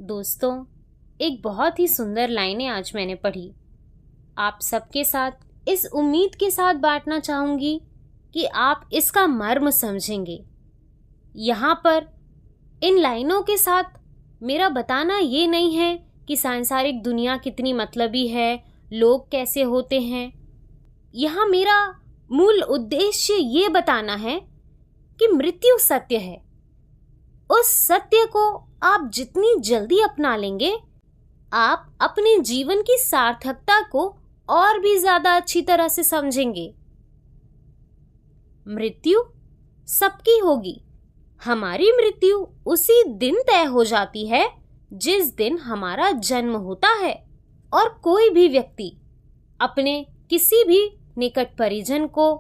दोस्तों, एक बहुत ही सुंदर लाइनें आज मैंने पढ़ी। आप सबके साथ इस उम्मीद के साथ बांटना चाहूँगी कि आप इसका मर्म समझेंगे। यहाँ पर इन लाइनों के साथ मेरा बताना ये नहीं है कि सांसारिक दुनिया कितनी मतलबी है, लोग कैसे होते हैं। यहाँ मेरा मूल उद्देश्य ये बताना है कि मृत्यु सत्य है। उस सत्य को आप जितनी जल्दी अपना लेंगे, आप अपने जीवन की सार्थकता को और भी ज्यादा अच्छी तरह से समझेंगे। मृत्यु सबकी होगी। हमारी मृत्यु उसी दिन तय हो जाती है जिस दिन हमारा जन्म होता है, और कोई भी व्यक्ति अपने किसी भी निकट परिजन को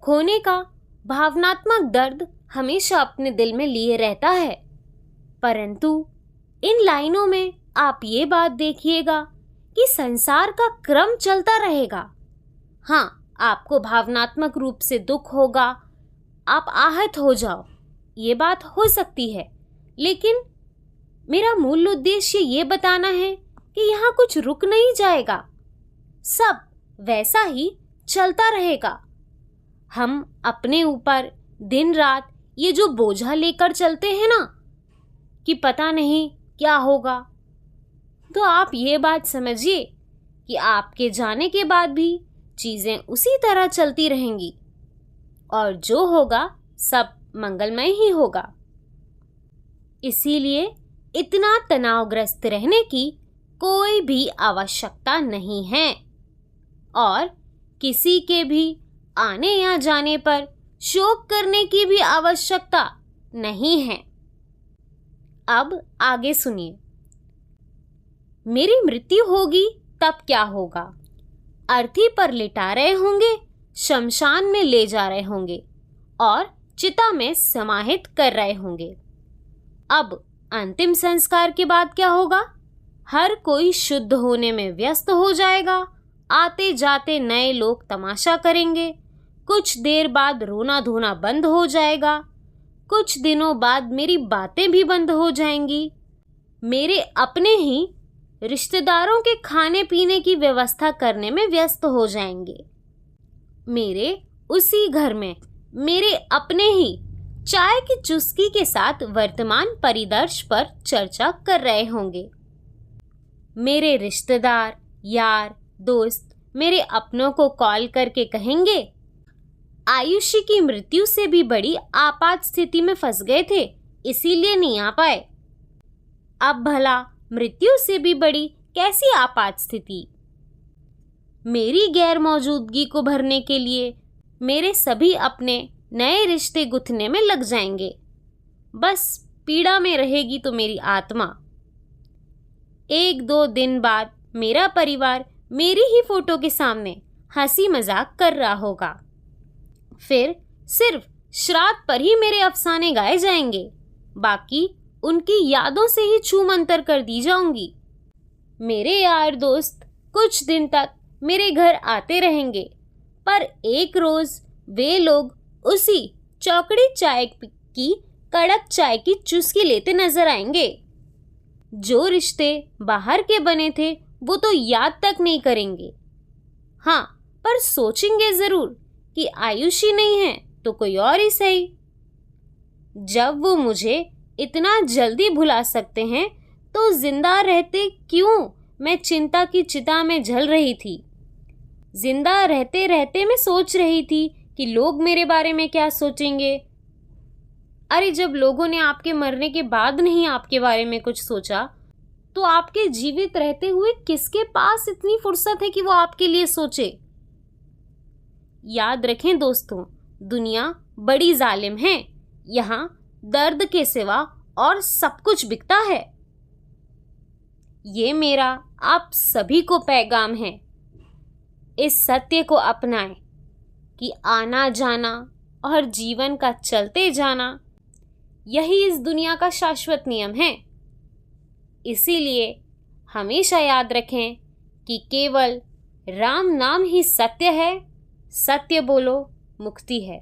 खोने का भावनात्मक दर्द हमेशा अपने दिल में लिए रहता है। परंतु इन लाइनों में आप ये बात देखिएगा कि संसार का क्रम चलता रहेगा। हाँ, आपको भावनात्मक रूप से दुख होगा, आप आहत हो जाओ, ये बात हो सकती है, लेकिन मेरा मूल उद्देश्य ये बताना है कि यहाँ कुछ रुक नहीं जाएगा, सब वैसा ही चलता रहेगा। हम अपने ऊपर दिन रात ये जो बोझा लेकर चलते हैं ना कि पता नहीं क्या होगा, तो आप ये बात समझिए कि आपके जाने के बाद भी चीजें उसी तरह चलती रहेंगी और जो होगा सब मंगलमय ही होगा। इसीलिए इतना तनावग्रस्त रहने की कोई भी आवश्यकता नहीं है, और किसी के भी आने या जाने पर शोक करने की भी आवश्यकता नहीं है। अब आगे सुनिए। मेरी मृत्यु होगी तब क्या होगा? अर्थी पर लिटा रहे होंगे, शमशान में ले जा रहे होंगे और चिता में समाहित कर रहे होंगे। अब अंतिम संस्कार के बाद क्या होगा? हर कोई शुद्ध होने में व्यस्त हो जाएगा। आते जाते नए लोग तमाशा करेंगे। कुछ देर बाद रोना धोना बंद हो जाएगा। कुछ दिनों बाद मेरी बातें भी बंद हो जाएंगी। मेरे अपने ही रिश्तेदारों के खाने पीने की व्यवस्था करने में व्यस्त हो जाएंगे। मेरे उसी घर में मेरे अपने ही चाय की चुस्की के साथ वर्तमान परिदृश्य पर चर्चा कर रहे होंगे। मेरे रिश्तेदार, यार, दोस्त मेरे अपनों को कॉल करके कहेंगे, आयुषी की मृत्यु से भी बड़ी आपात स्थिति में फंस गए थे, इसीलिए नहीं आ पाए। अब भला मृत्यु से भी बड़ी कैसी आपात स्थिति? मेरी गैर मौजूदगी को भरने के लिए मेरे सभी अपने नए रिश्ते गुथने में लग जाएंगे। बस पीड़ा में रहेगी तो मेरी आत्मा। 1-2 दिन बाद मेरा परिवार मेरी ही फोटो के सामने हंसी मजाक कर रहा होगा। फिर सिर्फ श्राद्ध पर ही मेरे अफसाने गाए जाएंगे, बाकी उनकी यादों से ही छूमंतर कर दी जाऊंगी। मेरे यार दोस्त कुछ दिन तक मेरे घर आते रहेंगे, पर एक रोज वे लोग उसी चौकड़ी चाय की कड़क चाय की चुस्की लेते नजर आएंगे। जो रिश्ते बाहर के बने थे वो तो याद तक नहीं करेंगे। हाँ, पर सोचेंगे जरूर कि आयुषी नहीं है तो कोई और ही सही। जब वो मुझे इतना जल्दी भुला सकते हैं तो जिंदा रहते क्यों मैं चिंता की चिता में जल रही थी। जिंदा रहते रहते मैं सोच रही थी कि लोग मेरे बारे में क्या सोचेंगे। अरे, जब लोगों ने आपके मरने के बाद नहीं आपके बारे में कुछ सोचा, तो आपके जीवित रहते हुए किसके पास इतनी फुर्सत है कि वो आपके लिए सोचे। याद रखें दोस्तों, दुनिया बड़ी जालिम है। यहाँ दर्द के सिवा और सब कुछ बिकता है। ये मेरा आप सभी को पैगाम है। इस सत्य को अपनाएं कि आना जाना और जीवन का चलते जाना यही इस दुनिया का शाश्वत नियम है। इसीलिए हमेशा याद रखें कि केवल राम नाम ही सत्य है। सत्य बोलो, मुक्ति है।